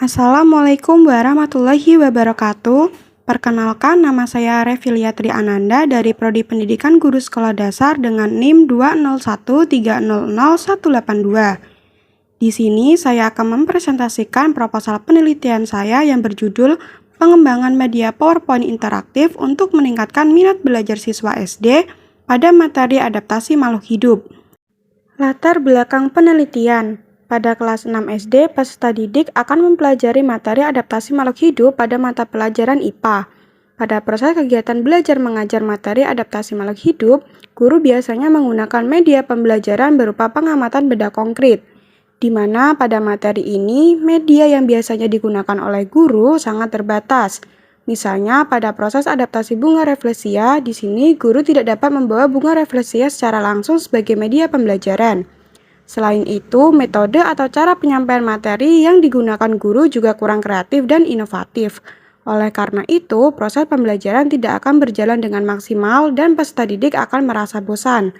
Assalamualaikum warahmatullahi wabarakatuh. Perkenalkan, nama saya Revilia Tri Ananda dari Prodi Pendidikan Guru Sekolah Dasar dengan NIM 201300182. Di sini saya akan mempresentasikan proposal penelitian saya yang berjudul Pengembangan Media PowerPoint Interaktif untuk Meningkatkan Minat Belajar Siswa SD pada Materi Adaptasi Makhluk Hidup. Latar belakang penelitian. Pada kelas 6 SD, peserta didik akan mempelajari materi adaptasi makhluk hidup pada mata pelajaran IPA. Pada proses kegiatan belajar mengajar materi adaptasi makhluk hidup, guru biasanya menggunakan media pembelajaran berupa pengamatan benda konkret, di mana pada materi ini, media yang biasanya digunakan oleh guru sangat terbatas. Misalnya, pada proses adaptasi bunga rafflesia, di sini guru tidak dapat membawa bunga rafflesia secara langsung sebagai media pembelajaran. Selain itu, metode atau cara penyampaian materi yang digunakan guru juga kurang kreatif dan inovatif. Oleh karena itu, proses pembelajaran tidak akan berjalan dengan maksimal dan peserta didik akan merasa bosan.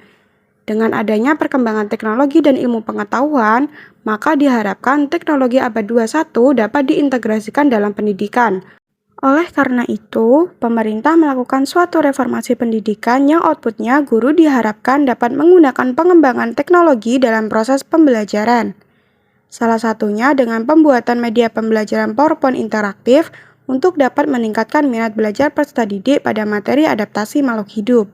Dengan adanya perkembangan teknologi dan ilmu pengetahuan, maka diharapkan teknologi abad 21 dapat diintegrasikan dalam pendidikan. Oleh karena itu, pemerintah melakukan suatu reformasi pendidikan yang outputnya guru diharapkan dapat menggunakan pengembangan teknologi dalam proses pembelajaran. Salah satunya dengan pembuatan media pembelajaran PowerPoint interaktif untuk dapat meningkatkan minat belajar peserta didik pada materi adaptasi makhluk hidup.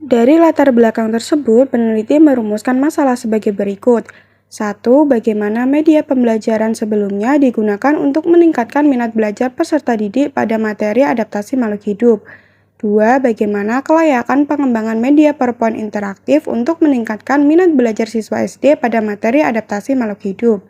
Dari latar belakang tersebut, peneliti merumuskan masalah sebagai berikut. 1. Bagaimana media pembelajaran sebelumnya digunakan untuk meningkatkan minat belajar peserta didik pada materi adaptasi makhluk hidup. 2. Bagaimana kelayakan pengembangan media PowerPoint interaktif untuk meningkatkan minat belajar siswa SD pada materi adaptasi makhluk hidup.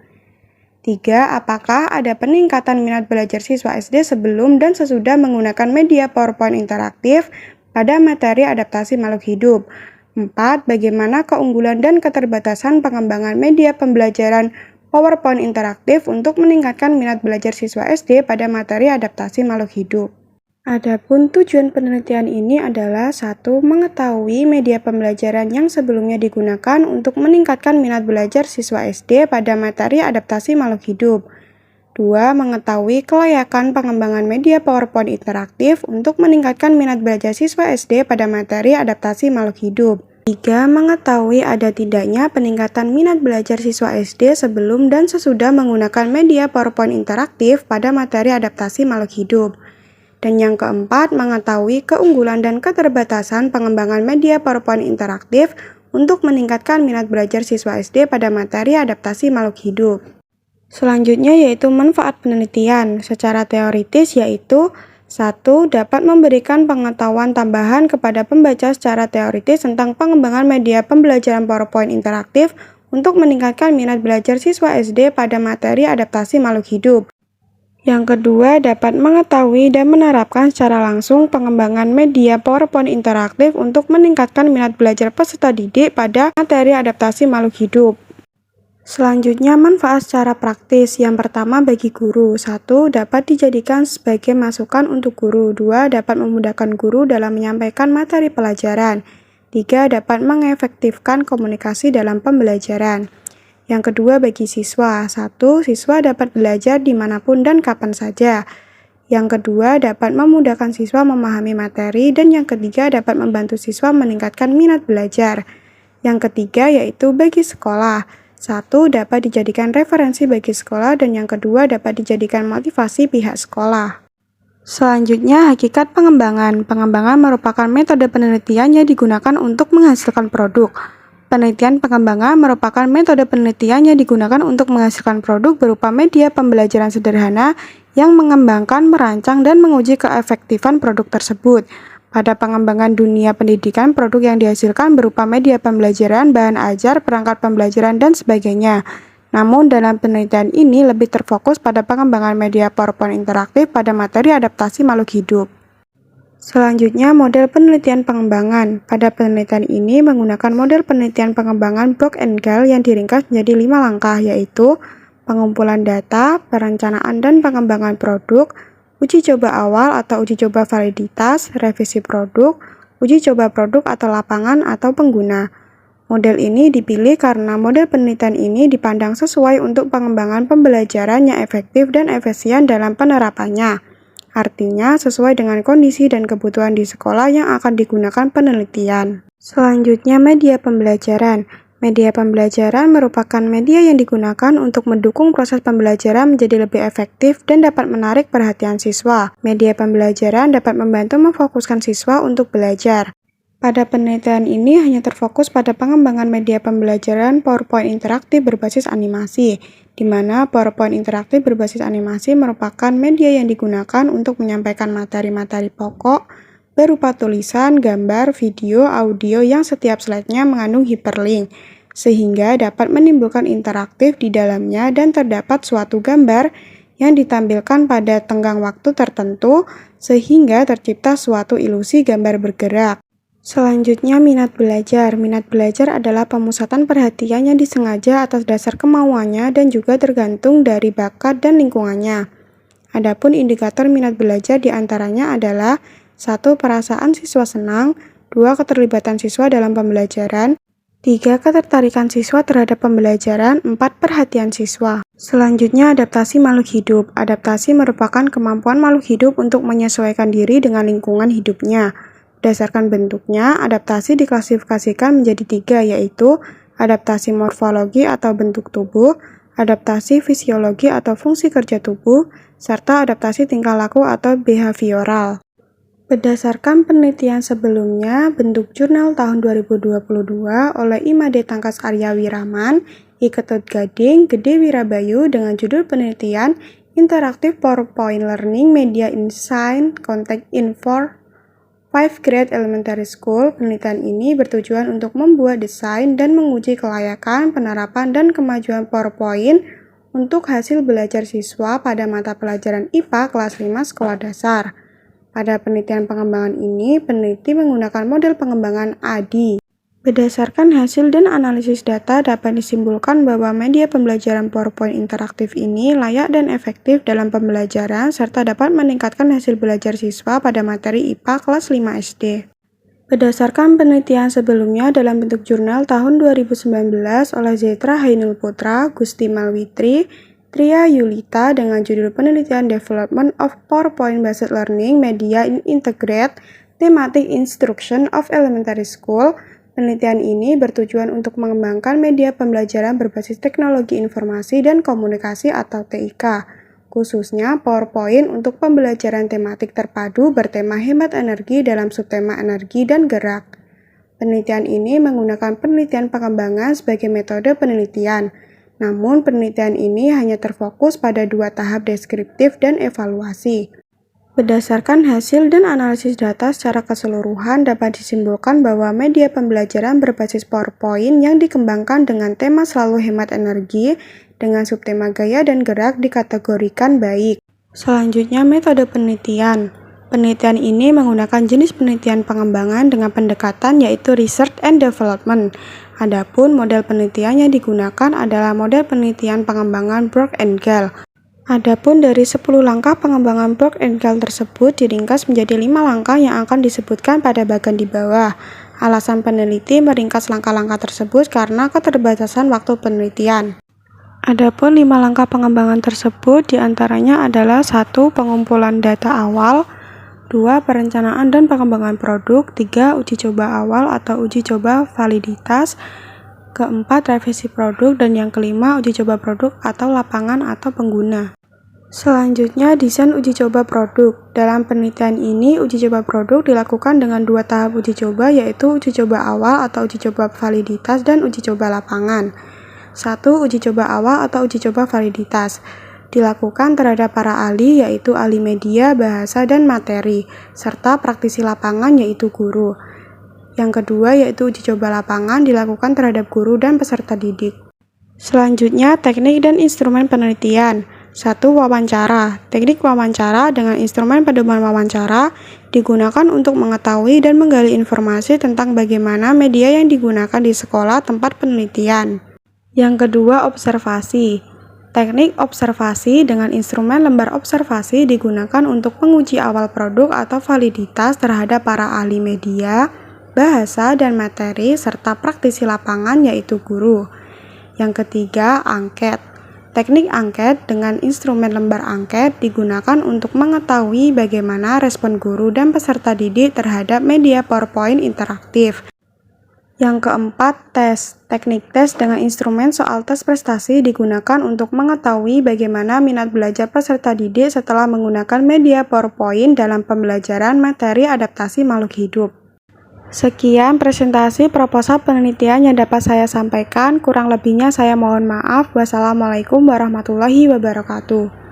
3. Apakah ada peningkatan minat belajar siswa SD sebelum dan sesudah menggunakan media PowerPoint interaktif pada materi adaptasi makhluk hidup? 4. Bagaimana keunggulan dan keterbatasan pengembangan media pembelajaran PowerPoint interaktif untuk meningkatkan minat belajar siswa SD pada materi adaptasi makhluk hidup. Adapun tujuan penelitian ini adalah 1. Mengetahui media pembelajaran yang sebelumnya digunakan untuk meningkatkan minat belajar siswa SD pada materi adaptasi makhluk hidup. 2. Mengetahui kelayakan pengembangan media PowerPoint interaktif untuk meningkatkan minat belajar siswa SD pada materi adaptasi makhluk hidup. 3. Mengetahui ada tidaknya peningkatan minat belajar siswa SD sebelum dan sesudah menggunakan media PowerPoint interaktif pada materi adaptasi makhluk hidup. Dan yang keempat, mengetahui keunggulan dan keterbatasan pengembangan media PowerPoint interaktif untuk meningkatkan minat belajar siswa SD pada materi adaptasi makhluk hidup. Selanjutnya yaitu manfaat penelitian. Secara teoritis yaitu 1. Dapat memberikan pengetahuan tambahan kepada pembaca secara teoritis tentang pengembangan media pembelajaran PowerPoint interaktif untuk meningkatkan minat belajar siswa SD pada materi adaptasi makhluk hidup. Yang kedua, dapat mengetahui dan menerapkan secara langsung pengembangan media PowerPoint interaktif untuk meningkatkan minat belajar peserta didik pada materi adaptasi makhluk hidup. Selanjutnya, manfaat secara praktis. Yang pertama bagi guru. 1. Dapat dijadikan sebagai masukan untuk guru. 2. Dapat memudahkan guru dalam menyampaikan materi pelajaran. 3. Dapat mengefektifkan komunikasi dalam pembelajaran. Yang kedua bagi siswa. 1. Siswa dapat belajar dimanapun dan kapan saja. Yang kedua dapat memudahkan siswa memahami materi. Dan yang ketiga dapat membantu siswa meningkatkan minat belajar. Yang ketiga yaitu bagi sekolah. 1. Dapat dijadikan referensi bagi sekolah dan yang kedua dapat dijadikan motivasi pihak sekolah. Selanjutnya, hakikat pengembangan. Pengembangan merupakan metode penelitian yang digunakan untuk menghasilkan produk. Penelitian pengembangan merupakan metode penelitian yang digunakan untuk menghasilkan produk berupa media pembelajaran sederhana yang mengembangkan, merancang, dan menguji keefektifan produk tersebut. Pada pengembangan dunia pendidikan, produk yang dihasilkan berupa media pembelajaran, bahan ajar, perangkat pembelajaran, dan sebagainya. Namun, dalam penelitian ini lebih terfokus pada pengembangan media PowerPoint interaktif pada materi adaptasi makhluk hidup. Selanjutnya, model penelitian pengembangan. Pada penelitian ini menggunakan model penelitian pengembangan Brock and Gale yang diringkas menjadi 5 langkah, yaitu pengumpulan data, perencanaan dan pengembangan produk, uji coba awal atau uji coba validitas, revisi produk, uji coba produk atau lapangan atau pengguna. Model ini dipilih karena model penelitian ini dipandang sesuai untuk pengembangan pembelajaran yang efektif dan efisien dalam penerapannya. Artinya, sesuai dengan kondisi dan kebutuhan di sekolah yang akan digunakan penelitian. Selanjutnya, media pembelajaran. Media pembelajaran merupakan media yang digunakan untuk mendukung proses pembelajaran menjadi lebih efektif dan dapat menarik perhatian siswa. Media pembelajaran dapat membantu memfokuskan siswa untuk belajar. Pada penelitian ini hanya terfokus pada pengembangan media pembelajaran PowerPoint interaktif berbasis animasi, di mana PowerPoint interaktif berbasis animasi merupakan media yang digunakan untuk menyampaikan materi-materi pokok berupa tulisan, gambar, video, audio yang setiap slide-nya mengandung hyperlink, sehingga dapat menimbulkan interaktif di dalamnya dan terdapat suatu gambar yang ditampilkan pada tenggang waktu tertentu, sehingga tercipta suatu ilusi gambar bergerak. Selanjutnya, minat belajar. Minat belajar adalah pemusatan perhatian yang disengaja atas dasar kemauannya dan juga tergantung dari bakat dan lingkungannya. Adapun indikator minat belajar diantaranya adalah 1. Perasaan siswa senang, 2. Keterlibatan siswa dalam pembelajaran, 3. Ketertarikan siswa terhadap pembelajaran, 4. Perhatian siswa. Selanjutnya, adaptasi makhluk hidup. Adaptasi merupakan kemampuan makhluk hidup untuk menyesuaikan diri dengan lingkungan hidupnya. Berdasarkan bentuknya, adaptasi diklasifikasikan menjadi 3, yaitu adaptasi morfologi atau bentuk tubuh, adaptasi fisiologi atau fungsi kerja tubuh, serta adaptasi tingkah laku atau behavioral. Berdasarkan penelitian sebelumnya, bentuk jurnal tahun 2022 oleh Imade Tangkas Arya Wiraman, I Ketut Gading, Gede Wirabayu dengan judul penelitian Interactive PowerPoint Learning Media in Science Context in 5th Grade Elementary School. Penelitian ini bertujuan untuk membuat desain dan menguji kelayakan, penerapan, dan kemajuan PowerPoint untuk hasil belajar siswa pada mata pelajaran IPA kelas 5 sekolah dasar. Pada penelitian pengembangan ini, peneliti menggunakan model pengembangan ADI. Berdasarkan hasil dan analisis data, dapat disimpulkan bahwa media pembelajaran PowerPoint interaktif ini layak dan efektif dalam pembelajaran serta dapat meningkatkan hasil belajar siswa pada materi IPA kelas 5 SD. Berdasarkan penelitian sebelumnya dalam bentuk jurnal tahun 2019 oleh Zetra Hainul Putra, Gusti Malwitri, Tria Yulita dengan judul penelitian Development of PowerPoint Based Learning Media in Integrated Thematic Instruction of Elementary School. Penelitian ini bertujuan untuk mengembangkan media pembelajaran berbasis teknologi informasi dan komunikasi atau TIK, khususnya PowerPoint untuk pembelajaran tematik terpadu bertema hemat energi dalam subtema energi dan gerak. Penelitian ini menggunakan penelitian pengembangan sebagai metode penelitian, namun penelitian ini hanya terfokus pada 2 tahap deskriptif dan evaluasi. Berdasarkan hasil dan analisis data secara keseluruhan, dapat disimpulkan bahwa media pembelajaran berbasis PowerPoint yang dikembangkan dengan tema selalu hemat energi dengan subtema gaya dan gerak dikategorikan baik. Selanjutnya, metode penelitian. Penelitian ini menggunakan jenis penelitian pengembangan dengan pendekatan yaitu Research and Development. Adapun model penelitian yang digunakan adalah model penelitian pengembangan Borg and Gale. Adapun dari 10 langkah pengembangan Borg and Gale tersebut diringkas menjadi 5 langkah yang akan disebutkan pada bagian di bawah. Alasan peneliti meringkas langkah-langkah tersebut karena keterbatasan waktu penelitian. Adapun 5 langkah pengembangan tersebut diantaranya adalah 1. Pengumpulan data awal, 2. Perencanaan dan pengembangan produk, 3. Uji coba awal atau uji coba validitas, keempat, revisi produk, dan yang kelima, uji coba produk atau lapangan atau pengguna. Selanjutnya, desain uji coba produk. Dalam penelitian ini, uji coba produk dilakukan dengan 2 tahap uji coba, yaitu uji coba awal atau uji coba validitas dan uji coba lapangan. 1. Uji coba awal atau uji coba validitas dilakukan terhadap para ahli, yaitu ahli media, bahasa, dan materi, serta praktisi lapangan, yaitu guru. Yang kedua yaitu uji coba lapangan dilakukan terhadap guru dan peserta didik. Selanjutnya, teknik dan instrumen penelitian. 1. Wawancara. Teknik wawancara dengan instrumen pedoman wawancara digunakan untuk mengetahui dan menggali informasi tentang bagaimana media yang digunakan di sekolah tempat penelitian. Yang kedua, observasi. Teknik observasi dengan instrumen lembar observasi digunakan untuk menguji awal produk atau validitas terhadap para ahli media, bahasa dan materi, serta praktisi lapangan yaitu guru. Yang ketiga, angket. Teknik angket dengan instrumen lembar angket digunakan untuk mengetahui bagaimana respon guru dan peserta didik terhadap media PowerPoint interaktif. Yang keempat, tes. Teknik tes dengan instrumen soal tes prestasi digunakan untuk mengetahui bagaimana minat belajar peserta didik setelah menggunakan media PowerPoint dalam pembelajaran materi adaptasi makhluk hidup. Sekian presentasi proposal penelitian yang dapat saya sampaikan. Kurang lebihnya saya mohon maaf. Wassalamualaikum warahmatullahi wabarakatuh.